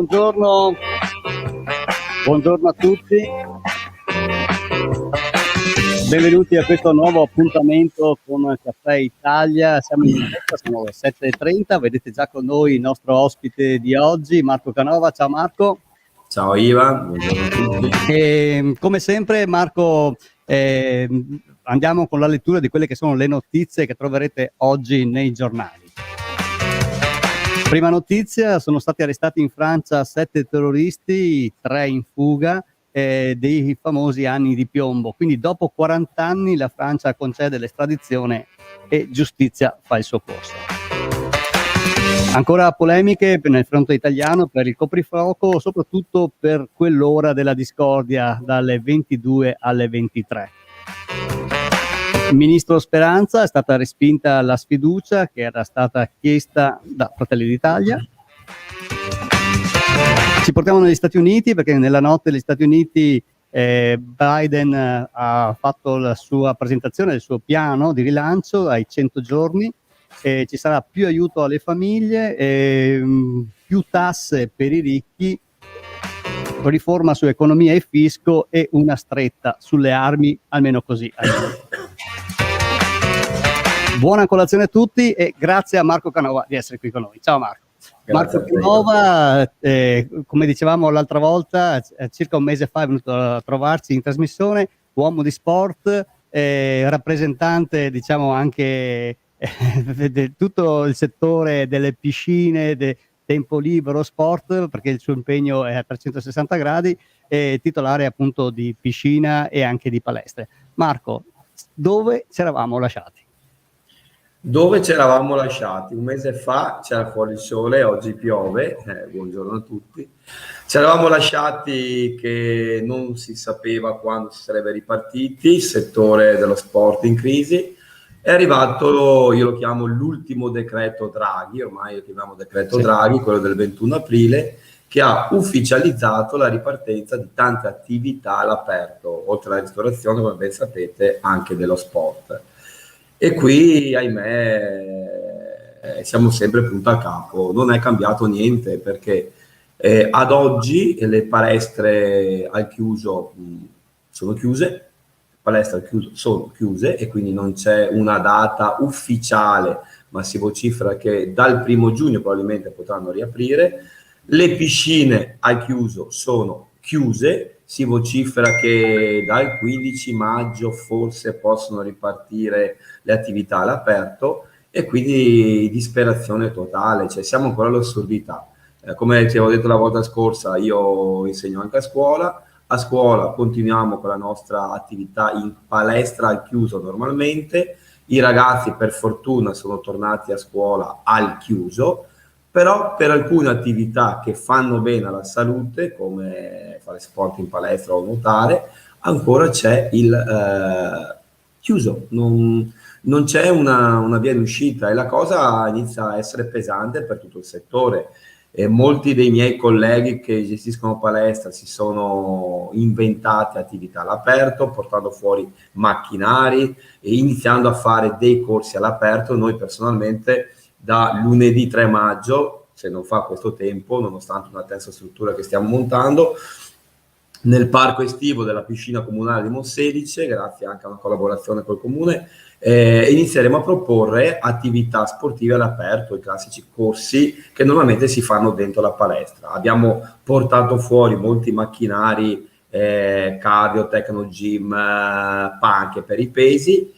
buongiorno a tutti, benvenuti a questo nuovo appuntamento con Caffè Italia. Siamo in diretta, sono le 7:30, vedete già con noi il nostro ospite di oggi, Marco Canova. Ciao Marco. Ciao Ivan, buongiorno a tutti. E, come sempre Marco, andiamo con la lettura di quelle che sono le notizie che troverete oggi nei giornali. Prima notizia: sono stati arrestati in Francia 7 terroristi, 3 in fuga, dei famosi anni di piombo. Quindi dopo 40 anni la Francia concede l'estradizione e giustizia fa il suo corso. Ancora polemiche nel fronte italiano per il coprifuoco, soprattutto per quell'ora della discordia dalle 22 alle 23. Ministro Speranza, è stata respinta la sfiducia che era stata chiesta da Fratelli d'Italia. Ci portiamo negli Stati Uniti perché nella notte degli Stati Uniti Biden ha fatto la sua presentazione del suo piano di rilancio ai 100 giorni. Ci sarà più aiuto alle famiglie, più tasse per i ricchi, riforma su economia e fisco e una stretta sulle armi, almeno così. Buona colazione a tutti e grazie a Marco Canova di essere qui con noi. Ciao Marco. Marco Canova, come dicevamo l'altra volta, circa un mese fa è venuto a trovarci in trasmissione, uomo di sport, rappresentante diciamo anche di tutto il settore delle piscine, tempo libero, sport, perché il suo impegno è a 360 gradi, e titolare appunto di piscina e anche di palestre. Marco, dove ci eravamo lasciati? Dove ci eravamo lasciati? Un mese fa c'era fuori il sole, oggi piove, buongiorno a tutti. Ci eravamo lasciati che non si sapeva quando si sarebbe ripartiti, il settore dello sport in crisi. È arrivato, io lo chiamo l'ultimo decreto Draghi, ormai lo chiamiamo decreto Draghi, quello del 21 aprile, che ha ufficializzato la ripartenza di tante attività all'aperto, oltre alla ristorazione, come ben sapete, anche dello sport. E qui, ahimè, siamo sempre punto a capo, non è cambiato niente perché ad oggi le palestre al chiuso sono chiuse, palestre al chiuso sono chiuse e quindi non c'è una data ufficiale, ma si vocifera che dal 1° giugno probabilmente potranno riaprire. Le piscine al chiuso sono chiuse, si vocifera che dal 15 maggio forse possono ripartire le attività all'aperto e quindi disperazione totale, cioè siamo ancora all'assurdità. Come ti avevo detto la volta scorsa, io insegno anche a scuola continuiamo con la nostra attività in palestra al chiuso normalmente, i ragazzi per fortuna sono tornati a scuola al chiuso, però per alcune attività che fanno bene alla salute, come fare sport in palestra o nuotare, ancora c'è il chiuso, non c'è una via d'uscita e la cosa inizia a essere pesante per tutto il settore. Molti dei miei colleghi che gestiscono palestra si sono inventati attività all'aperto, portando fuori macchinari e iniziando a fare dei corsi all'aperto. Noi personalmente da lunedì 3 maggio, se non fa questo tempo, nonostante una terza struttura che stiamo montando, nel parco estivo della piscina comunale di Monselice, grazie anche a una collaborazione col comune, inizieremo a proporre attività sportive all'aperto, i classici corsi che normalmente si fanno dentro la palestra. Abbiamo portato fuori molti macchinari, cardio, techno gym, anche per i pesi,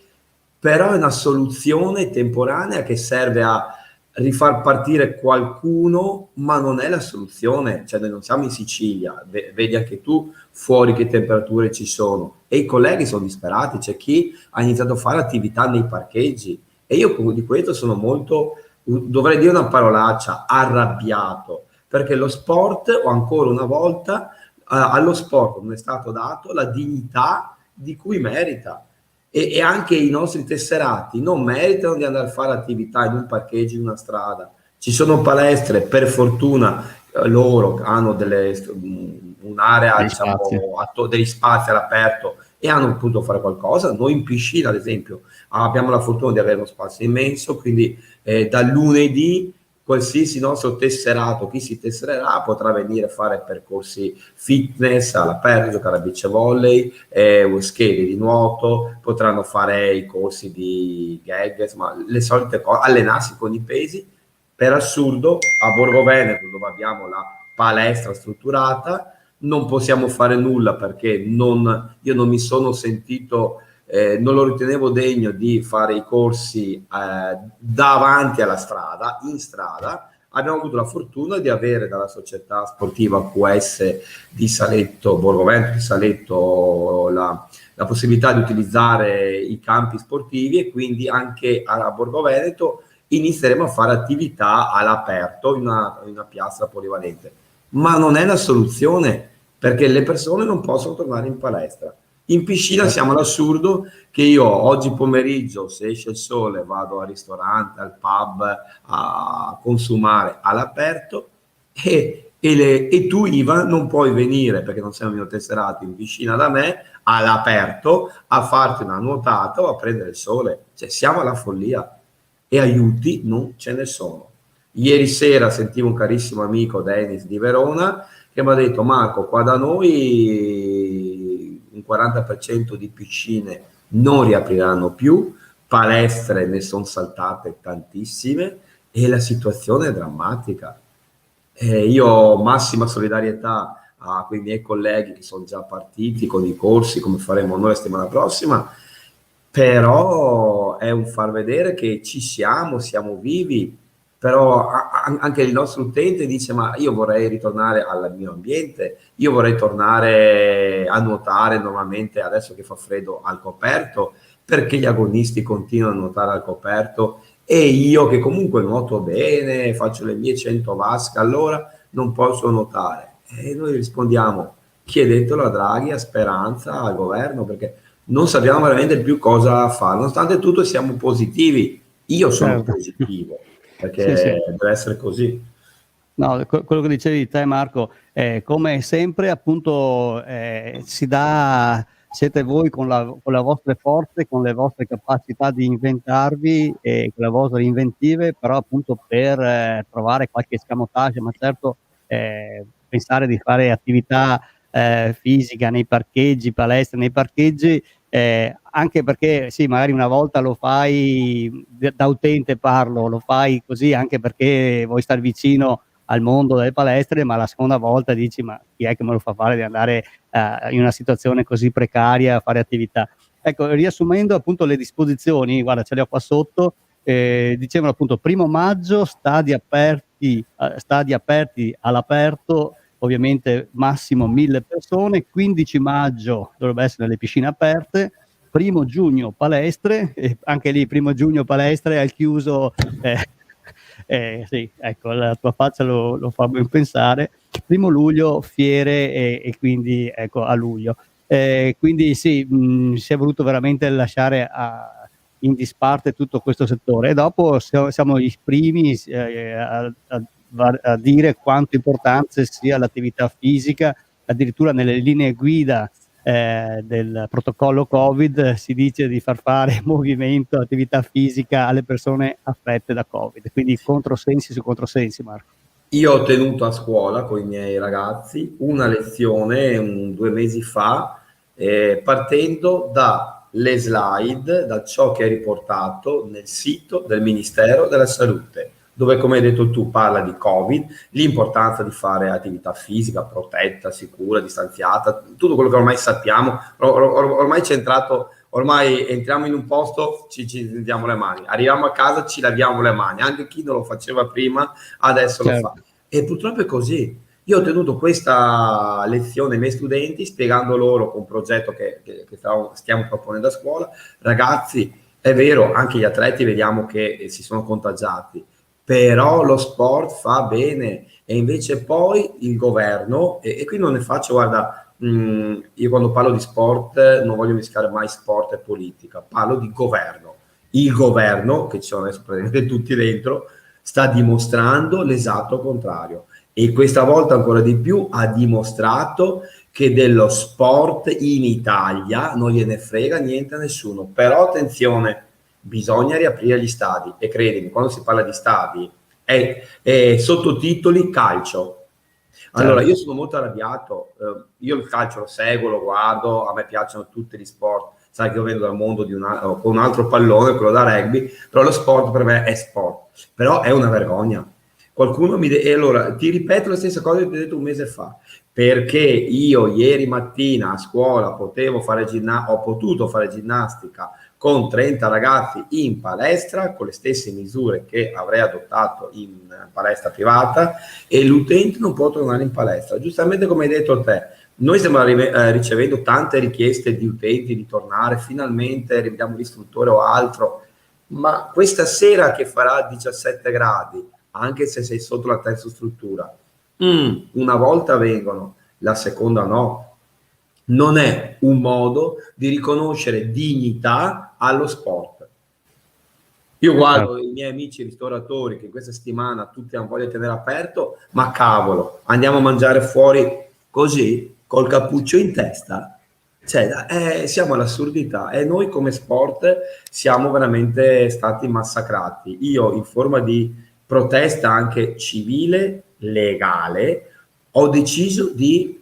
però è una soluzione temporanea che serve a rifar partire qualcuno, ma non è la soluzione. Cioè noi non siamo in Sicilia, vedi anche tu fuori che temperature ci sono e i colleghi sono disperati, c'è chi ha iniziato a fare attività nei parcheggi e io di questo sono molto, dovrei dire una parolaccia, arrabbiato, perché lo sport, o ancora una volta, allo sport non è stato dato la dignità di cui merita. E anche i nostri tesserati non meritano di andare a fare attività in un parcheggio, in una strada. Ci sono palestre, per fortuna loro hanno un'area, diciamo, degli spazi all'aperto e hanno potuto fare qualcosa. Noi in piscina, ad esempio, abbiamo la fortuna di avere uno spazio immenso, quindi da lunedì qualsiasi nostro tesserato, chi si tessererà, potrà venire a fare percorsi fitness all'aperto, giocare a beach volley, schede di nuoto, potranno fare i corsi di gadgets, ma le solite cose, allenarsi con i pesi. Per assurdo, a Borgo Veneto, dove abbiamo la palestra strutturata, non possiamo fare nulla perché io non mi sono sentito, non lo ritenevo degno di fare i corsi davanti alla strada, in strada. Abbiamo avuto la fortuna di avere dalla società sportiva QS di Saletto, Borgo Veneto di Saletto, la possibilità di utilizzare i campi sportivi, e quindi anche a Borgo Veneto inizieremo a fare attività all'aperto in una piazza polivalente. Ma non è la soluzione, perché le persone non possono tornare in palestra. In piscina siamo all'assurdo che io oggi pomeriggio, se esce il sole, vado al ristorante, al pub a consumare all'aperto, e tu, Ivan, non puoi venire, perché non sei un mio tesserato, in piscina da me all'aperto a farti una nuotata o a prendere il sole. Cioè, siamo alla follia, e aiuti non ce ne sono. Ieri sera sentivo un carissimo amico, Dennis di Verona, che mi ha detto: Marco, qua da noi un 40% di piscine non riapriranno più, palestre ne sono saltate tantissime e la situazione è drammatica. Io massima solidarietà a quei miei colleghi che sono già partiti con i corsi, come faremo noi la settimana prossima, però è un far vedere che ci siamo vivi. Però anche il nostro utente dice: ma io vorrei ritornare al mio ambiente, io vorrei tornare a nuotare normalmente adesso che fa freddo al coperto, perché gli agonisti continuano a nuotare al coperto e io, che comunque nuoto bene, faccio le mie 100 vasche, allora non posso nuotare? E noi rispondiamo: chiedetelo a Draghi, a Speranza, al governo, perché non sappiamo veramente più cosa fare. Nonostante tutto siamo positivi, io sono positivo, perché sì. deve essere così. No, quello che dicevi te, Marco, come sempre, appunto, siete voi con le vostre forze, con le vostre capacità di inventarvi e con le vostre inventive, però appunto per trovare qualche escamotage, ma certo pensare di fare attività fisica nei parcheggi, palestre nei parcheggi, anche perché sì, magari una volta lo fai, da utente parlo, lo fai così anche perché vuoi star vicino al mondo delle palestre, ma la seconda volta dici: ma chi è che me lo fa fare di andare in una situazione così precaria a fare attività? Ecco, riassumendo appunto le disposizioni, guarda, ce le ho qua sotto, dicevano appunto 1° maggio stadi aperti all'aperto, ovviamente massimo 1000 persone, 15 maggio dovrebbe essere le piscine aperte, 1° giugno palestre, e anche lì 1° giugno palestre, al chiuso sì, ecco, la tua faccia lo fa ben pensare. 1° luglio fiere, e quindi ecco a luglio. Quindi sì, si è voluto veramente lasciare in disparte tutto questo settore, e dopo siamo i primi a dire quanto importante sia l'attività fisica. Addirittura nelle linee guida del protocollo Covid si dice di far fare movimento, attività fisica alle persone affette da Covid, quindi controsensi su controsensi, Marco. Io ho tenuto a scuola con i miei ragazzi una lezione 2 mesi fa, partendo dalle slide, da ciò che è riportato nel sito del Ministero della Salute, dove, come hai detto tu, parla di Covid, l'importanza di fare attività fisica protetta, sicura, distanziata, tutto quello che ormai sappiamo. Ormai c'è entrato, ormai entriamo in un posto, ci diamo le mani, arriviamo a casa, ci laviamo le mani, anche chi non lo faceva prima adesso lo fa. E purtroppo è così. Io ho tenuto questa lezione ai miei studenti, spiegando loro con un progetto che stiamo proponendo a scuola: ragazzi, è vero, anche gli atleti vediamo che si sono contagiati, però lo sport fa bene. E invece poi il governo, e qui non ne faccio, guarda, io quando parlo di sport non voglio mischiare mai sport e politica, parlo di governo. Il governo, che ci sono adesso praticamente tutti dentro, sta dimostrando l'esatto contrario, e questa volta ancora di più ha dimostrato che dello sport in Italia non gliene frega niente a nessuno. Però attenzione, bisogna riaprire gli stadi, e credimi, quando si parla di stadi è sottotitoli calcio. Allora, io sono molto arrabbiato, io il calcio lo seguo, lo guardo, a me piacciono tutti gli sport, sai che io vengo dal mondo con un altro pallone, quello da rugby, però lo sport per me è sport, però è una vergogna. Qualcuno e allora ti ripeto la stessa cosa che ti ho detto un mese fa, perché io ieri mattina a scuola ho potuto fare ginnastica con 30 ragazzi in palestra, con le stesse misure che avrei adottato in palestra privata, e l'utente non può tornare in palestra. Giustamente come hai detto te, noi stiamo ricevendo tante richieste di utenti di tornare, finalmente rivediamo l'istruttore o altro, ma questa sera che farà 17 gradi, anche se sei sotto la terzostruttura, una volta vengono, la seconda no. Non è un modo di riconoscere dignità allo sport. Io guardo i miei amici ristoratori che questa settimana tutti hanno voglia di tenere aperto, ma cavolo, andiamo a mangiare fuori così, col cappuccio in testa? Cioè, siamo all'assurdità e noi come sport siamo veramente stati massacrati. Io in forma di protesta anche civile, legale, ho deciso di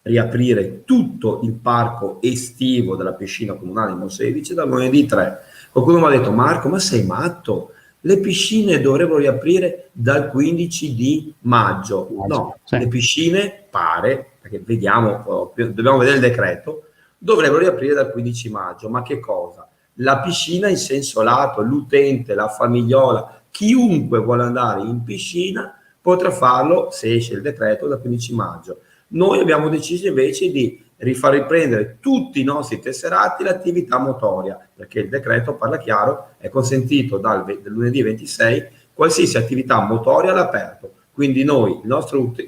riaprire tutto il parco estivo della piscina comunale in 16 dal lunedì 3. Qualcuno mi ha detto: Marco, ma sei matto? Le piscine dovrebbero riaprire dal 15 di maggio. No, le piscine pare, perché vediamo, dobbiamo vedere il decreto, dovrebbero riaprire dal 15 maggio. Ma che cosa? La piscina in senso lato, l'utente, la famigliola, chiunque vuole andare in piscina potrà farlo se esce il decreto dal 15 maggio. Noi abbiamo deciso invece di rifar riprendere tutti i nostri tesserati l'attività motoria, perché il decreto parla chiaro, è consentito dal lunedì 26 qualsiasi attività motoria all'aperto. Quindi noi, il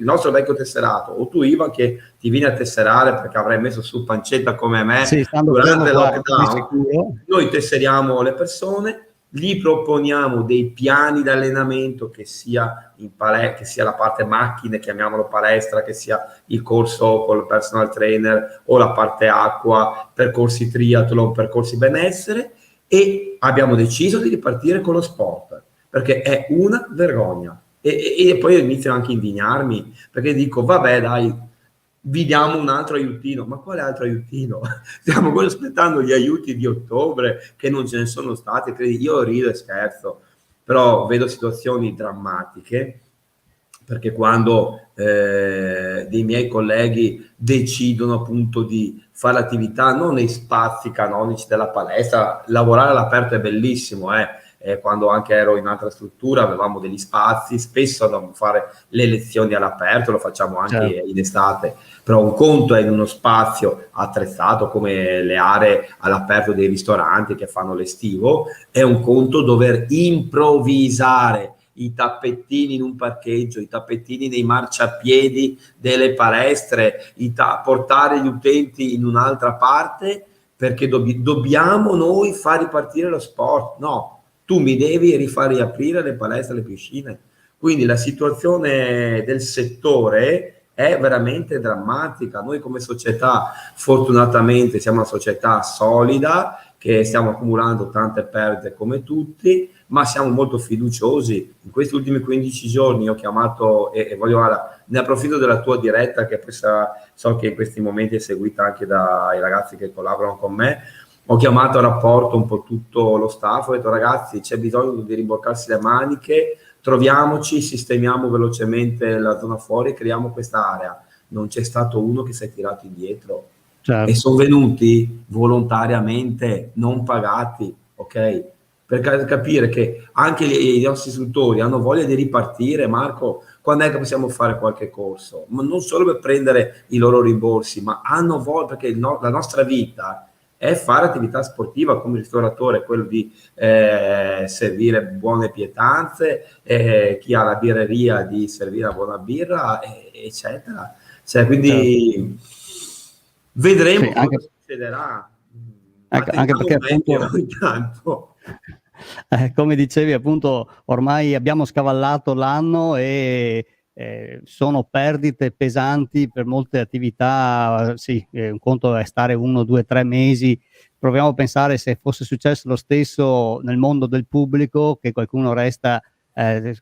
nostro vecchio tesserato, o tu Ivan che ti vieni a tesserare perché avrai messo su pancetta come me durante il lockdown, noi tesseriamo le persone, gli proponiamo dei piani di allenamento che sia che sia la parte macchine, chiamiamolo palestra, che sia il corso col personal trainer o la parte acqua, percorsi triathlon, percorsi benessere, e abbiamo deciso di ripartire con lo sport perché è una vergogna. E poi inizio anche a indignarmi perché dico vabbè dai, vi diamo un altro aiutino. Ma quale altro aiutino? Stiamo poi aspettando gli aiuti di ottobre che non ce ne sono stati. Io rido e scherzo, però vedo situazioni drammatiche, perché quando dei miei colleghi decidono appunto di fare l'attività non nei spazi canonici della palestra, lavorare all'aperto è bellissimo, quando anche ero in altra struttura avevamo degli spazi, spesso andavamo a fare le lezioni all'aperto, lo facciamo anche in estate, però un conto è in uno spazio attrezzato come le aree all'aperto dei ristoranti che fanno l'estivo, è un conto dover improvvisare i tappettini in un parcheggio, i tappettini nei marciapiedi delle palestre, portare gli utenti in un'altra parte perché dobbiamo noi far ripartire lo sport. No, tu mi devi rifar riaprire le palestre e le piscine. Quindi la situazione del settore è veramente drammatica. Noi come società fortunatamente siamo una società solida, che stiamo accumulando tante perdite come tutti, ma siamo molto fiduciosi. In questi ultimi 15 giorni ho chiamato e ne approfitto della tua diretta, che poi so che in questi momenti è seguita anche dai ragazzi che collaborano con me. Ho chiamato a rapporto un po' tutto lo staff, ho detto ragazzi c'è bisogno di rimboccarsi le maniche, troviamoci, sistemiamo velocemente la zona fuori, creiamo questa area. Non c'è stato uno che si è tirato indietro. E sono venuti volontariamente, non pagati, ok? Per capire che anche i nostri istruttori hanno voglia di ripartire. Marco, quando è che possiamo fare qualche corso? Ma non solo per prendere i loro rimborsi, ma hanno voglia, perché la nostra vita è fare attività sportiva come ristoratore, quello di servire buone pietanze, chi ha la birreria di servire una buona birra, eccetera. Cioè, quindi vedremo cosa succederà. Anche perché appunto, intanto. come dicevi appunto, ormai abbiamo scavallato l'anno e sono perdite pesanti per molte attività. Sì, un conto è stare 1, 2, 3 mesi. Proviamo a pensare se fosse successo lo stesso nel mondo del pubblico, che qualcuno resta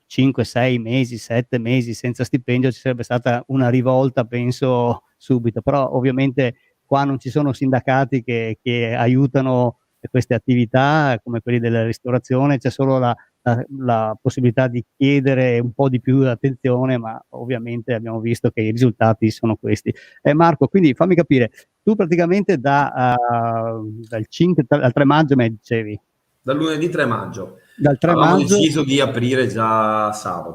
5, 6 mesi, 7 mesi senza stipendio ci sarebbe stata una rivolta, penso, subito. Però ovviamente qua non ci sono sindacati che aiutano queste attività come quelli della ristorazione, c'è solo la possibilità di chiedere un po' di più attenzione, ma ovviamente abbiamo visto che i risultati sono questi. Marco, quindi fammi capire, tu praticamente dal 5 al 3 maggio mi dicevi? Dal lunedì 3 maggio. Dal 3 Avevamo maggio deciso di aprire già sabato.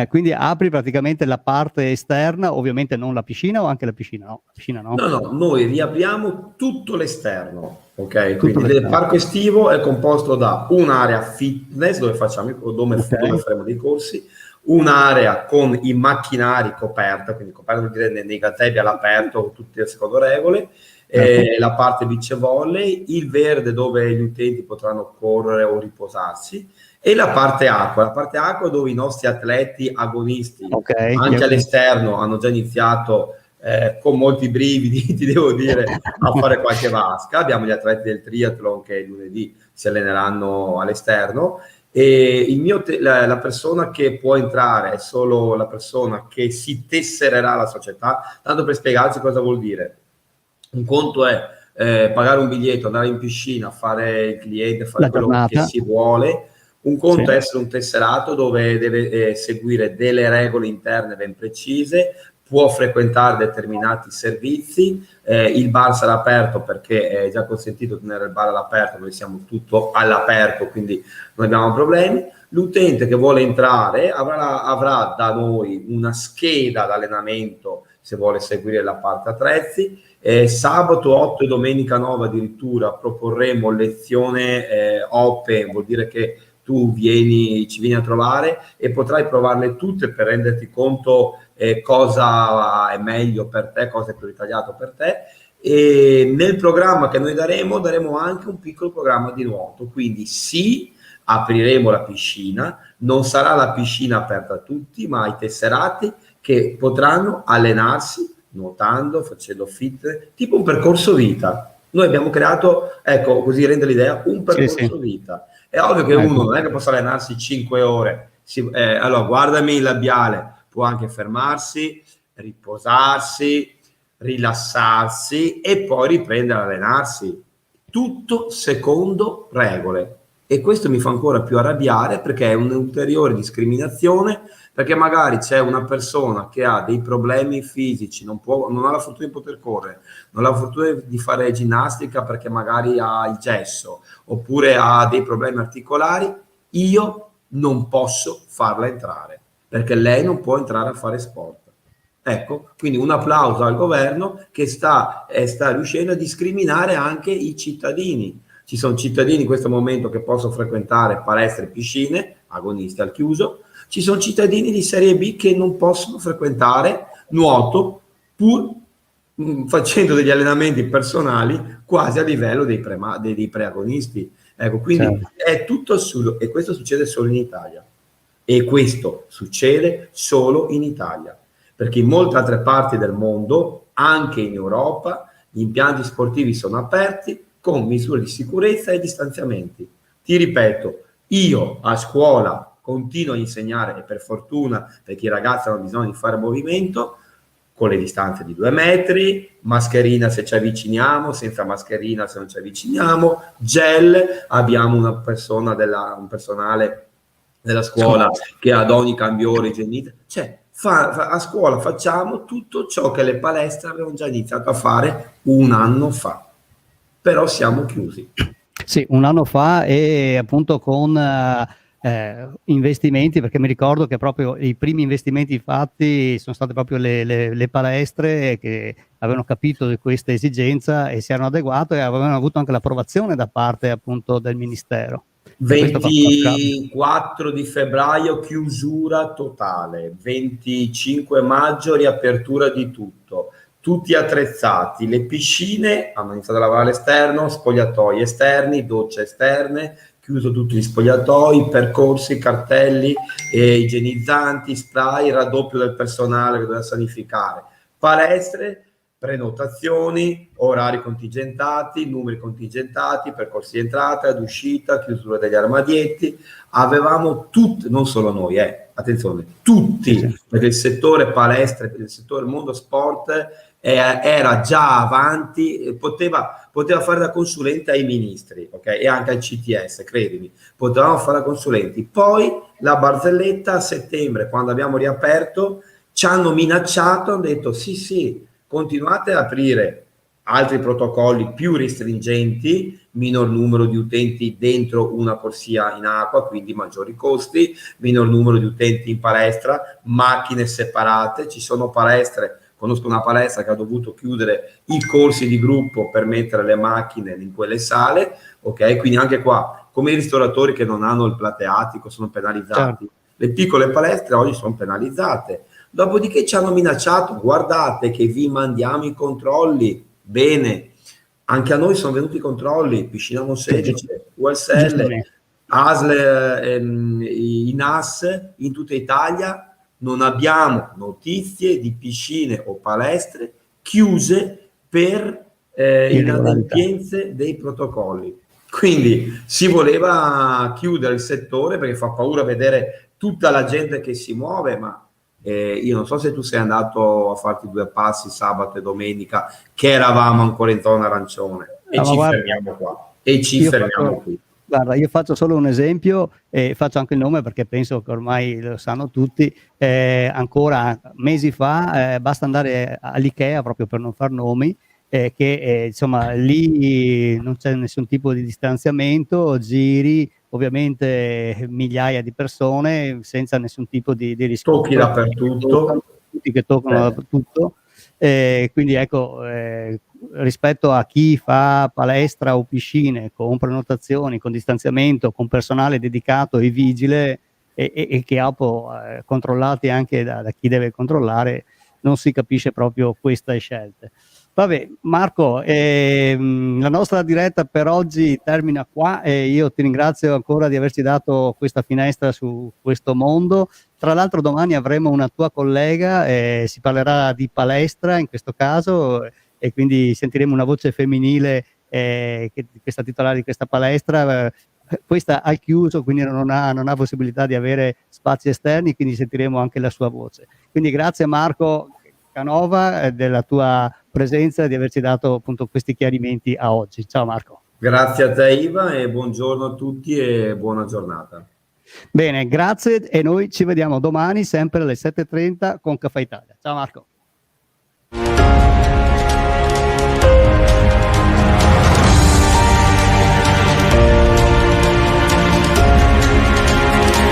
quindi apri praticamente la parte esterna, ovviamente non la piscina, o anche la piscina? No, la piscina no. No, noi riapriamo tutto l'esterno, ok? Tutto Quindi il l'esterno. parco estivo è composto da un'area fitness dove faremo dei corsi, un'area con i macchinari coperta, quindi coperta vuol dire nei gazebi all'aperto, tutti secondo regole, la parte beach volley, il verde dove gli utenti potranno correre o riposarsi, e la parte acqua dove i nostri atleti agonisti, anche all'esterno, hanno già iniziato con molti brividi, ti devo dire, a fare qualche vasca. Abbiamo gli atleti del triathlon che lunedì si alleneranno all'esterno, e la persona che può entrare è solo la persona che si tessererà alla società. Tanto per spiegarci cosa vuol dire: un conto è pagare un biglietto, andare in piscina, fare il cliente, fare quello che si vuole. Un conto è essere un tesserato dove deve seguire delle regole interne ben precise, può frequentare determinati servizi, il bar sarà aperto perché è già consentito tenere il bar all'aperto, noi siamo tutto all'aperto, quindi non abbiamo problemi. L'utente che vuole entrare avrà da noi una scheda d'allenamento se vuole seguire la parte attrezzi. Sabato 8 e domenica 9 addirittura proporremo lezione open, vuol dire che tu ci vieni a trovare e potrai provarle tutte per renderti conto cosa è meglio per te, cosa è più ritagliato per te. E nel programma che noi daremo anche un piccolo programma di nuoto, quindi sì, apriremo la piscina, non sarà la piscina aperta a tutti, ma ai tesserati che potranno allenarsi nuotando, facendo fit, tipo un percorso vita. Noi abbiamo creato, ecco, così rende l'idea, un percorso vita. È ovvio che uno non è che possa allenarsi 5 ore. Allora, guardami il labiale, può anche fermarsi, riposarsi, rilassarsi e poi riprendere ad allenarsi. Tutto secondo regole. E questo mi fa ancora più arrabbiare, perché è un'ulteriore discriminazione, perché magari c'è una persona che ha dei problemi fisici, non ha la fortuna di poter correre, non ha la fortuna di fare ginnastica perché magari ha il gesso, oppure ha dei problemi articolari, io non posso farla entrare, perché lei non può entrare a fare sport. Ecco, quindi un applauso al governo che sta riuscendo a discriminare anche i cittadini. Ci sono cittadini in questo momento che possono frequentare palestre e piscine, agonisti al chiuso. Ci sono cittadini di serie B che non possono frequentare nuoto, pur facendo degli allenamenti personali quasi a livello dei preagonisti. Ecco, quindi è tutto assurdo, e questo succede solo in Italia. E questo succede solo in Italia, perché in molte altre parti del mondo, anche in Europa, gli impianti sportivi sono aperti con misure di sicurezza e distanziamenti. Ti ripeto, io a scuola continuo a insegnare, e per fortuna, perché i ragazzi hanno bisogno di fare movimento, con le distanze di 2 metri, mascherina se ci avviciniamo, senza mascherina se non ci avviciniamo, gel, abbiamo un personale della scuola che ad ogni cambiore igienizza, cioè a scuola facciamo tutto ciò che le palestre avevano già iniziato a fare un anno fa, però siamo chiusi. Sì, un anno fa, e appunto con investimenti, perché mi ricordo che proprio i primi investimenti fatti sono state proprio le palestre che avevano capito di questa esigenza e si erano adeguate, e avevano avuto anche l'approvazione da parte appunto del Ministero. 24 di febbraio chiusura totale, 25 maggio riapertura di tutto, tutti attrezzati, le piscine hanno iniziato a lavorare all'esterno, spogliatoi esterni, docce esterne, chiuso tutti gli spogliatoi, percorsi, cartelli, igienizzanti, spray, raddoppio del personale che doveva sanificare, palestre prenotazioni, orari contingentati, numeri contingentati, percorsi di entrata ed uscita, chiusura degli armadietti. Avevamo tutti, non solo noi, attenzione, tutti, perché il settore palestre, il settore mondo sport era già avanti, poteva fare da consulente ai ministri, ok? E anche al CTS, credimi, potevamo fare da consulenti. Poi la barzelletta a settembre, quando abbiamo riaperto, ci hanno minacciato, hanno detto sì, continuate ad aprire altri protocolli più restringenti, minor numero di utenti dentro una corsia in acqua, quindi maggiori costi, minor numero di utenti in palestra, macchine separate. Ci sono palestre, conosco una palestra che ha dovuto chiudere i corsi di gruppo per mettere le macchine in quelle sale, ok? Quindi anche qua, come i ristoratori che non hanno il plateatico sono penalizzati, le piccole palestre oggi sono penalizzate. Dopodiché ci hanno minacciato, guardate che vi mandiamo i controlli. Bene, anche a noi sono venuti i controlli, Piscina Monselice, USL, ASL, i NAS in tutta Italia. Non abbiamo notizie di piscine o palestre chiuse per inadempienze dei protocolli. Quindi si voleva chiudere il settore perché fa paura vedere tutta la gente che si muove, ma io non so se tu sei andato a farti 2 passi sabato e domenica, che eravamo ancora in zona arancione, e ci fermiamo qua. E ci fermiamo qui. Guarda, io faccio solo un esempio e faccio anche il nome perché penso che ormai lo sanno tutti. Ancora mesi fa basta andare all'Ikea, proprio per non far nomi, che insomma lì non c'è nessun tipo di distanziamento, giri ovviamente migliaia di persone senza nessun tipo di rischio. Tocchi dappertutto. Tutti che toccano dappertutto. Quindi ecco, rispetto a chi fa palestra o piscine con prenotazioni, con distanziamento, con personale dedicato e vigile e che ha controllati anche da chi deve controllare, non si capisce proprio queste scelte. Vabbè, Marco, la nostra diretta per oggi termina qua e io ti ringrazio ancora di averci dato questa finestra su questo mondo. Tra l'altro domani avremo una tua collega, si parlerà di palestra in questo caso e quindi sentiremo una voce femminile questa titolare di questa palestra. Questa al chiuso, quindi non ha possibilità di avere spazi esterni, quindi sentiremo anche la sua voce. Quindi grazie Marco Canova della tua presenza e di averci dato appunto questi chiarimenti a oggi. Ciao Marco. Grazie a te Iva e buongiorno a tutti e buona giornata. Bene, grazie e noi ci vediamo domani sempre alle 7:30 con Caffè Italia. Ciao Marco.